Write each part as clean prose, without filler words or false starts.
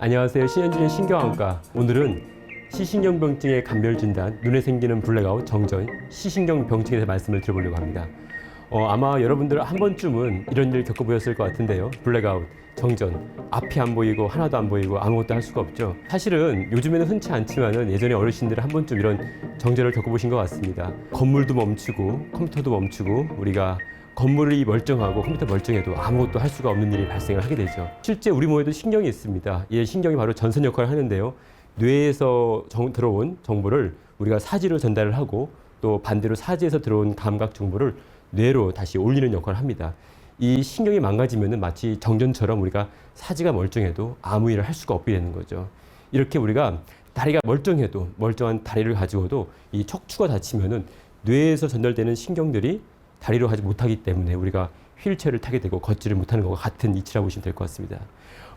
안녕하세요. 신현진의 신경안과. 오늘은 시신경병증의 감별진단, 눈에 생기는 블랙아웃, 정전, 시신경병증에 대해 말씀을 드려보려고 합니다. 아마 여러분들 한 번쯤은 이런 일을 겪어보셨을 것 같은데요. 블랙아웃, 정전, 앞이 안 보이고 하나도 안 보이고 아무것도 할 수가 없죠. 사실은 요즘에는 흔치 않지만은 예전에 어르신들은 한 번쯤 이런 정전을 겪어보신 것 같습니다. 건물도 멈추고 컴퓨터도 멈추고 우리가 건물이 멀쩡하고 컴퓨터 멀쩡해도 아무것도 할 수가 없는 일이 발생을 하게 되죠. 실제 우리 몸에도 신경이 있습니다. 이 신경이 바로 전선 역할을 하는데요. 뇌에서 들어온 정보를 우리가 사지로 전달을 하고 또 반대로 사지에서 들어온 감각 정보를 뇌로 다시 올리는 역할을 합니다. 이 신경이 망가지면 마치 정전처럼 우리가 사지가 멀쩡해도 아무 일을 할 수가 없게 되는 거죠. 이렇게 우리가 다리가 멀쩡해도 멀쩡한 다리를 가지고도 이 척추가 다치면은 뇌에서 전달되는 신경들이 다리로 하지 못하기 때문에 우리가 휠체어를 타게 되고 걷지를 못하는 것과 같은 이치라고 보시면 될 것 같습니다.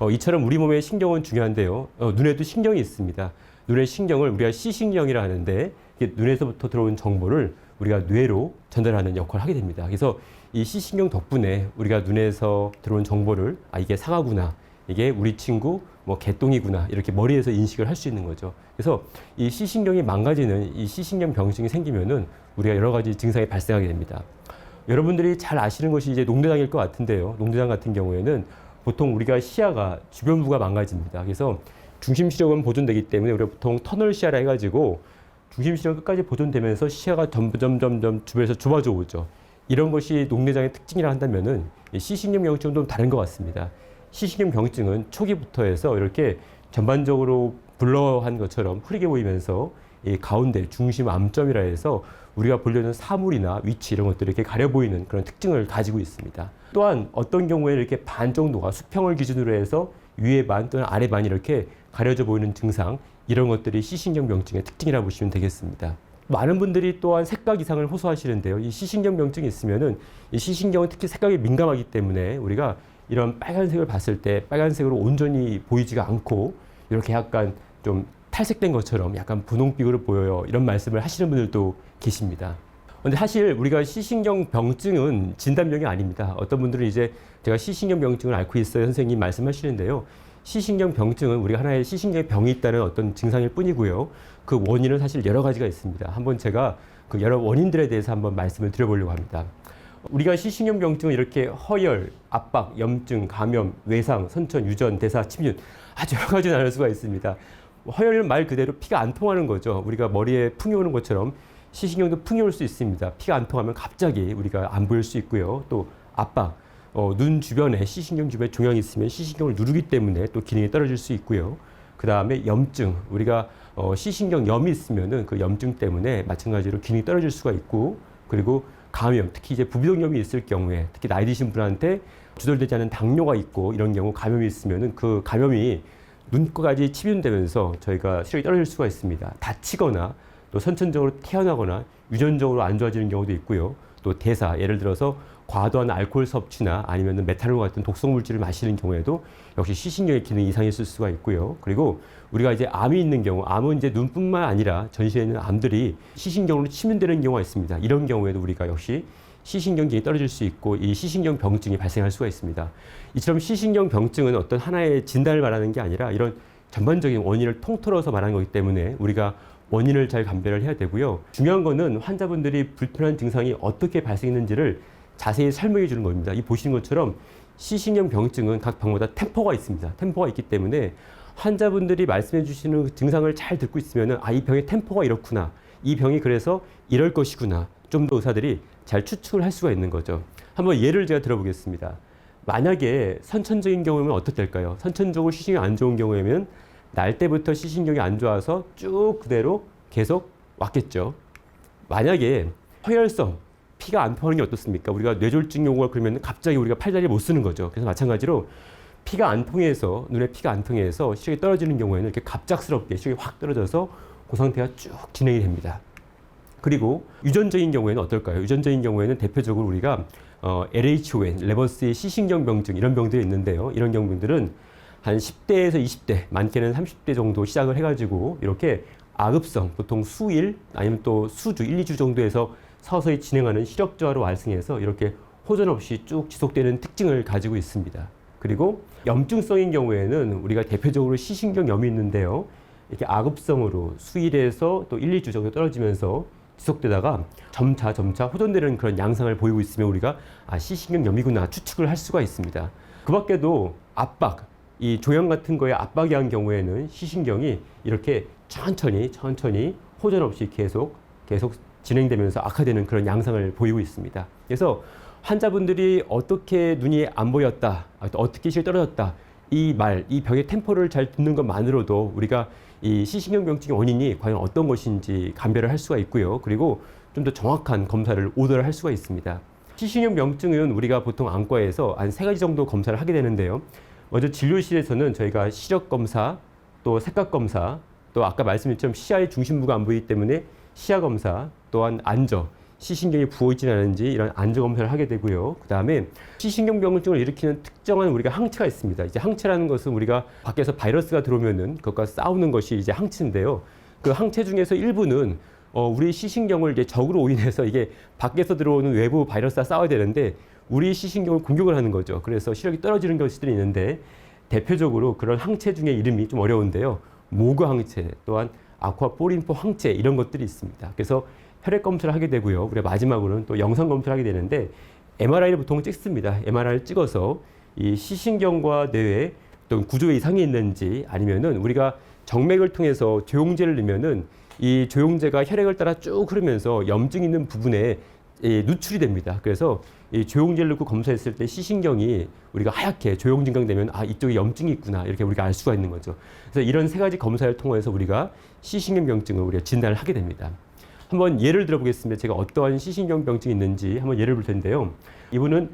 이처럼 우리 몸의 신경은 중요한데요. 눈에도 신경이 있습니다. 눈의 신경을 우리가 시신경이라 하는데 이게 눈에서부터 들어온 정보를 우리가 뇌로 전달하는 역할을 하게 됩니다. 그래서 이 시신경 덕분에 우리가 눈에서 들어온 정보를 이게 상아구나, 이게 우리 친구 뭐 개똥이구나 이렇게 머리에서 인식을 할 수 있는 거죠. 그래서 이 시신경이 망가지는 이 시신경 병증이 생기면은 우리가 여러 가지 증상이 발생하게 됩니다. 여러분들이 잘 아시는 것이 이제 농대장일 것 같은데요. 농대장 같은 경우에는 보통 우리가 시야가 주변부가 망가집니다. 그래서 중심 시력은 보존되기 때문에 우리가 보통 터널 시야라 해가지고 중심 시력 끝까지 보존되면서 시야가 점점 주변에서 좁아져 오죠. 이런 것이 농대장의 특징이라 한다면은 시신경 병증은 좀 다른 것 같습니다. 시신경 병증은 초기부터 해서 이렇게 전반적으로 블러한 것처럼 흐리게 보이면서 이 가운데 중심 암점이라 해서 우리가 보려는 사물이나 위치 이런 것들이 이렇게 가려 보이는 그런 특징을 가지고 있습니다. 또한 어떤 경우에 이렇게 반 정도가 수평을 기준으로 해서 위에 반 또는 아래 반이 이렇게 가려져 보이는 증상, 이런 것들이 시신경 병증의 특징이라고 보시면 되겠습니다. 많은 분들이 또한 색각 이상을 호소하시는데요. 이 시신경 병증이 있으면은 이 시신경은 특히 색각에 민감하기 때문에 우리가 이런 빨간색을 봤을 때 빨간색으로 온전히 보이지가 않고 이렇게 약간 좀 탈색된 것처럼 약간 분홍빛으로 보여요. 이런 말씀을 하시는 분들도 계십니다. 근데 사실 우리가 시신경 병증은 진단병이 아닙니다. 어떤 분들은 이제 제가 시신경 병증을 앓고 있어요. 선생님 말씀하시는데요. 시신경 병증은 우리가 하나의 시신경에 병이 있다는 어떤 증상일 뿐이고요. 그 원인은 사실 여러 가지가 있습니다. 한번 제가 그 여러 원인들에 대해서 한번 말씀을 드려보려고 합니다. 우리가 시신경 병증은 이렇게 허열, 압박, 염증, 감염, 외상, 선천, 유전, 대사, 침륜 아주 여러 가지 나눌 수가 있습니다. 허열은 말 그대로 피가 안 통하는 거죠. 우리가 머리에 풍이 오는 것처럼 시신경도 풍이 올 수 있습니다. 피가 안 통하면 갑자기 우리가 안 보일 수 있고요. 또 압박, 눈 주변에 시신경 주변에 종양이 있으면 시신경을 누르기 때문에 또 기능이 떨어질 수 있고요. 그 다음에 염증, 우리가 시신경 염이 있으면은 그 염증 때문에 마찬가지로 기능이 떨어질 수가 있고, 그리고 감염, 특히 이제 부비동염이 있을 경우에 특히 나이 드신 분한테 조절되지 않은 당뇨가 있고 이런 경우 감염이 있으면은 그 감염이 눈꺼까지 침윤되면서 저희가 시력이 떨어질 수가 있습니다. 다치거나 또 선천적으로 태어나거나 유전적으로 안 좋아지는 경우도 있고요. 또 대사, 예를 들어서 과도한 알코올 섭취나 아니면 메탄올 같은 독성 물질을 마시는 경우에도 역시 시신경의 기능이 이상해질 수가 있고요. 그리고 우리가 이제 암이 있는 경우, 암은 이제 눈뿐만 아니라 전신에 있는 암들이 시신경으로 침윤되는 경우가 있습니다. 이런 경우에도 우리가 역시 시신경 기능이 떨어질 수 있고 이 시신경 병증이 발생할 수가 있습니다. 이처럼 시신경 병증은 어떤 하나의 진단을 말하는 게 아니라 이런 전반적인 원인을 통틀어서 말하는 거기 때문에 우리가 원인을 잘 감별을 해야 되고요. 중요한 거는 환자분들이 불편한 증상이 어떻게 발생했는지를 자세히 설명해 주는 겁니다. 이 보시는 것처럼 시신경 병증은 각 병마다 템포가 있습니다. 템포가 있기 때문에 환자분들이 말씀해 주시는 증상을 잘 듣고 있으면은 이 병의 템포가 이렇구나. 이 병이 그래서 이럴 것이구나. 좀 더 의사들이 잘 추측을 할 수가 있는 거죠. 한번 예를 제가 들어보겠습니다. 만약에 선천적인 경우면 어떻게 될까요? 선천적으로 시신경이 안 좋은 경우에는 날 때부터 시신경이 안 좋아서 쭉 그대로 계속 왔겠죠. 만약에 허혈성, 피가 안 통하는 게 어떻습니까? 우리가 뇌졸중 경우가 그러면 갑자기 우리가 팔다리를 못 쓰는 거죠. 그래서 마찬가지로 피가 안 통해서, 눈에 피가 안 통해서 시력이 떨어지는 경우에는 이렇게 갑작스럽게 시력이 확 떨어져서 그 상태가 쭉 진행이 됩니다. 그리고 유전적인 경우에는 어떨까요? 유전적인 경우에는 대표적으로 우리가 LHON, 레버스의 시신경 병증 이런 병들이 있는데요. 이런 병들은 한 10대에서 20대, 많게는 30대 정도 시작을 해가지고 이렇게 아급성, 보통 수일 아니면 또 수주, 1, 2주 정도에서 서서히 진행하는 시력 저하로 발생해서 이렇게 호전 없이 쭉 지속되는 특징을 가지고 있습니다. 그리고 염증성인 경우에는 우리가 대표적으로 시신경염이 있는데요. 이렇게 악읍성으로 수일에서 또 1, 2주 정도 떨어지면서 지속되다가 점차 호전되는 그런 양상을 보이고 있으면 우리가 시신경염이구나 추측을 할 수가 있습니다. 그 밖에도 압박, 이 종양 같은 거에 압박이 한 경우에는 시신경이 이렇게 천천히 호전 없이 계속 진행되면서 악화되는 그런 양상을 보이고 있습니다. 그래서 환자분들이 어떻게 눈이 안 보였다, 어떻게 시력이 떨어졌다, 이 병의 템포를 잘 듣는 것만으로도 우리가 이 시신경병증의 원인이 과연 어떤 것인지 감별을 할 수가 있고요. 그리고 좀 더 정확한 검사를 오더를 할 수가 있습니다. 시신경병증은 우리가 보통 안과에서 한 3가지 정도 검사를 하게 되는데요. 먼저 진료실에서는 저희가 시력 검사, 또 색각 검사, 또 아까 말씀드렸던 시야의 중심부가 안 보이기 때문에 시야 검사, 또한 안저, 시신경이 부어있지 않은지 이런 안저 검사를 하게 되고요. 그 다음에 시신경병증을 일으키는 특정한 우리가 항체가 있습니다. 이제 항체라는 것은 우리가 밖에서 바이러스가 들어오면은 그것과 싸우는 것이 이제 항체인데요. 그 항체 중에서 일부는 우리 시신경을 이제 적으로 인해서 이게 밖에서 들어오는 외부 바이러스와 싸워야 되는데 우리 시신경을 공격을 하는 거죠. 그래서 시력이 떨어지는 것들이 있는데 대표적으로 그런 항체 중에 이름이 좀 어려운데요. 모그 항체, 또한 아쿠아포린포 항체 이런 것들이 있습니다. 그래서 혈액 검사를 하게 되고요. 우리가 마지막으로는 또 영상 검사를 하게 되는데 MRI를 보통 찍습니다. MRI를 찍어서 이 시신경과 뇌에 어떤 구조의 이상이 있는지 아니면은 우리가 정맥을 통해서 조영제를 넣으면은 이 조영제가 혈액을 따라 쭉 흐르면서 염증 있는 부분에 누출이 됩니다. 그래서 이 조영제를 넣고 검사했을 때 시신경이 우리가 하얗게 조영 증강되면 이쪽에 염증이 있구나 이렇게 우리가 알 수가 있는 거죠. 그래서 이런 3가지 검사를 통해서 우리가 시신경병증을 우리가 진단을 하게 됩니다. 한번 예를 들어보겠습니다. 제가 어떠한 시신경병증이 있는지 한번 예를 볼 텐데요. 이분은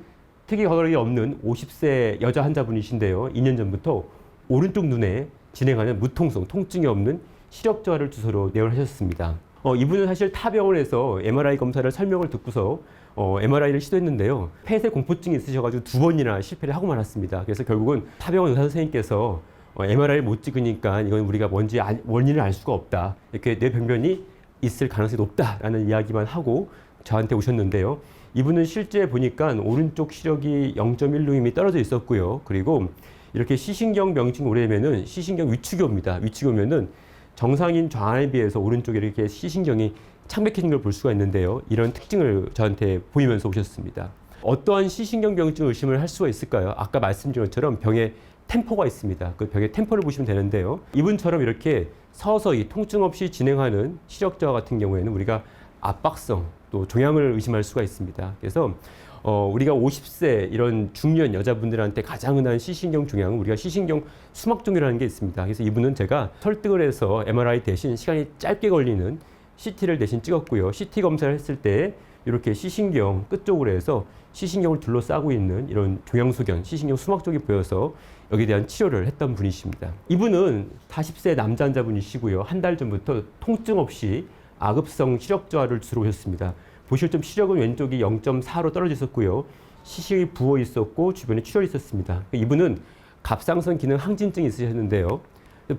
특이 거력이 없는 50세 여자 환자분이신데요. 2년 전부터 오른쪽 눈에 진행하는 무통성, 통증이 없는 시력 저하를 주소로 내원하셨습니다. 이분은 사실 타 병원에서 MRI 검사를 설명을 듣고서 MRI를 시도했는데요. 폐쇄 공포증이 있으셔가지고 2번이나 실패를 하고 말았습니다. 그래서 결국은 타 병원 의사 선생님께서 MRI를 못 찍으니까 이건 우리가 뭔지 원인을 알 수가 없다. 이렇게 뇌병변이 있을 가능성이 높다라는 이야기만 하고 저한테 오셨는데요. 이분은 실제 보니까 오른쪽 시력이 0.1루임이 떨어져 있었고요. 그리고 이렇게 시신경 병증이 오래되면은 시신경 위축이 위축이 정상인 좌안에 비해서 오른쪽에 이렇게 시신경이 창백해진 걸 볼 수가 있는데요. 이런 특징을 저한테 보이면서 오셨습니다. 어떠한 시신경 병증을 의심을 할 수가 있을까요? 아까 말씀드린 것처럼 병의 템포가 있습니다. 그 병의 템포를 보시면 되는데요. 이분처럼 이렇게 서서히 통증 없이 진행하는 시력 저하 같은 경우에는 우리가 압박성 또 종양을 의심할 수가 있습니다. 그래서 우리가 50세 이런 중년 여자분들한테 가장 흔한 시신경 종양은 우리가 시신경 수막종이라는 게 있습니다. 그래서 이분은 제가 설득을 해서 MRI 대신 시간이 짧게 걸리는 CT를 대신 찍었고요. CT 검사를 했을 때 이렇게 시신경 끝쪽으로 해서 시신경을 둘러싸고 있는 이런 종양소견, 시신경 수막 쪽이 보여서 여기에 대한 치료를 했던 분이십니다. 이분은 40세 남자 환자분이시고요. 한 달 전부터 통증 없이 악읍성 시력 저하를 주로 오셨습니다. 보실 좀 시력은 왼쪽이 0.4로 떨어져 있었고요. 시신이 부어 있었고 주변에 출혈이 있었습니다. 이분은 갑상선 기능 항진증이 있으셨는데요.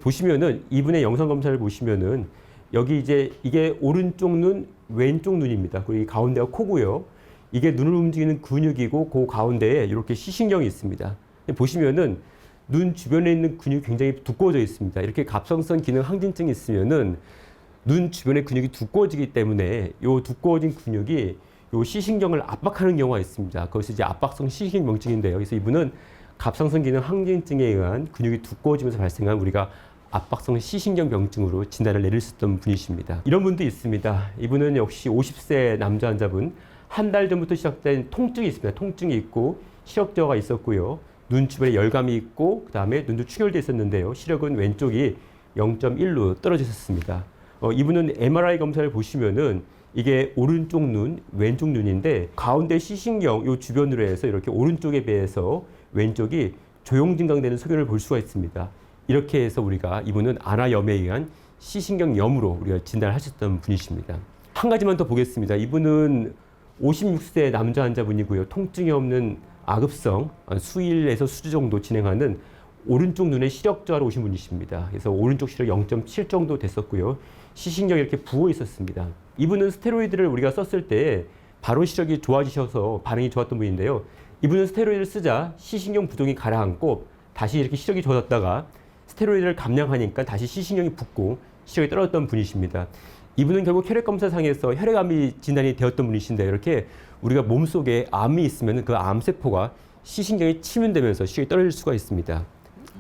보시면은 이분의 영상 검사를 보시면은 여기 이게 오른쪽 눈, 왼쪽 눈입니다. 그리고 이 가운데가 코고요. 이게 눈을 움직이는 근육이고 그 가운데에 이렇게 시신경이 있습니다. 보시면은 눈 주변에 있는 근육이 굉장히 두꺼워져 있습니다. 이렇게 갑상선 기능 항진증이 있으면은 눈 주변의 근육이 두꺼워지기 때문에 이 두꺼워진 근육이 이 시신경을 압박하는 경우가 있습니다. 그것이 이제 압박성 시신경병증인데요. 그래서 이분은 갑상선 기능 항진증에 의한 근육이 두꺼워지면서 발생한 우리가 압박성 시신경병증으로 진단을 내릴 수 있던 분이십니다. 이런 분도 있습니다. 이분은 역시 50세 남자 환자분, 한 달 전부터 시작된 통증이 있습니다. 통증이 있고 시력 저하가 있었고요. 눈 주변에 열감이 있고 그 다음에 눈도 충혈되어 있었는데요. 시력은 왼쪽이 0.1로 떨어져 있었습니다. 이분은 MRI 검사를 보시면은 이게 오른쪽 눈, 왼쪽 눈인데 가운데 시신경 요 주변으로 해서 이렇게 오른쪽에 비해서 왼쪽이 조용 증강되는 소견을 볼 수가 있습니다. 이렇게 해서 우리가 이분은 안화염에 의한 시신경염으로 우리가 진단을 하셨던 분이십니다. 한 가지만 더 보겠습니다. 이분은 56세 남자 환자분이고요. 통증이 없는 악읍성 수일에서 수주 정도 진행하는 오른쪽 눈에 시력 저하로 오신 분이십니다. 그래서 오른쪽 시력 0.7 정도 됐었고요. 시신경이 이렇게 부어 있었습니다. 이분은 스테로이드를 우리가 썼을 때 바로 시력이 좋아지셔서 반응이 좋았던 분인데요. 이분은 스테로이드를 쓰자 시신경 부종이 가라앉고 다시 이렇게 시력이 좋아졌다가 스테로이드를 감량하니까 다시 시신경이 붓고 시력이 떨어졌던 분이십니다. 이분은 결국 혈액검사상에서 혈액암이 진단이 되었던 분이신데 이렇게 우리가 몸속에 암이 있으면 그 암세포가 시신경에 침윤되면서 시력이 떨어질 수가 있습니다.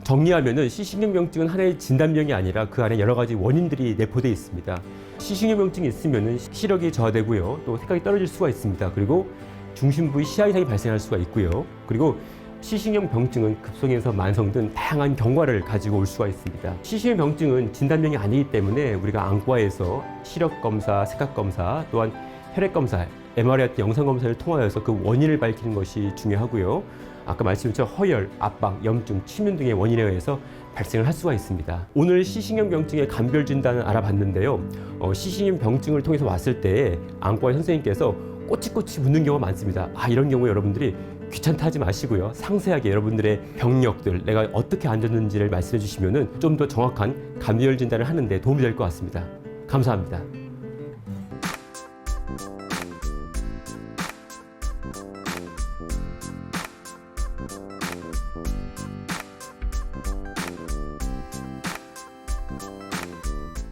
정리하면은 시신경병증은 하나의 진단병이 아니라 그 안에 여러 가지 원인들이 내포되어 있습니다. 시신경병증이 있으면은 시력이 저하되고요. 또 생각이 떨어질 수가 있습니다. 그리고 중심 부위 시야 이상이 발생할 수가 있고요. 그리고 시신경병증은 급성에서 만성 등 다양한 경과를 가지고 올 수가 있습니다. 시신경병증은 진단병이 아니기 때문에 우리가 안과에서 시력검사, 색각검사, 또한 혈액검사, MRI 같은 영상검사를 통하여서 그 원인을 밝히는 것이 중요하고요. 아까 말씀드린 허열, 압박, 염증, 침윤 등의 원인에 의해서 발생을 할 수가 있습니다. 오늘 시신경병증의 감별 진단을 알아봤는데요. 시신경병증을 통해서 왔을 때 안과 선생님께서 꼬치꼬치 묻는 경우가 많습니다. 이런 경우에 여러분들이 귀찮다 하지 마시고요. 상세하게 여러분들의 병력들, 내가 어떻게 앉았는지를 말씀해 주시면 좀 더 정확한 감별 진단을 하는 데 도움이 될 것 같습니다. 감사합니다.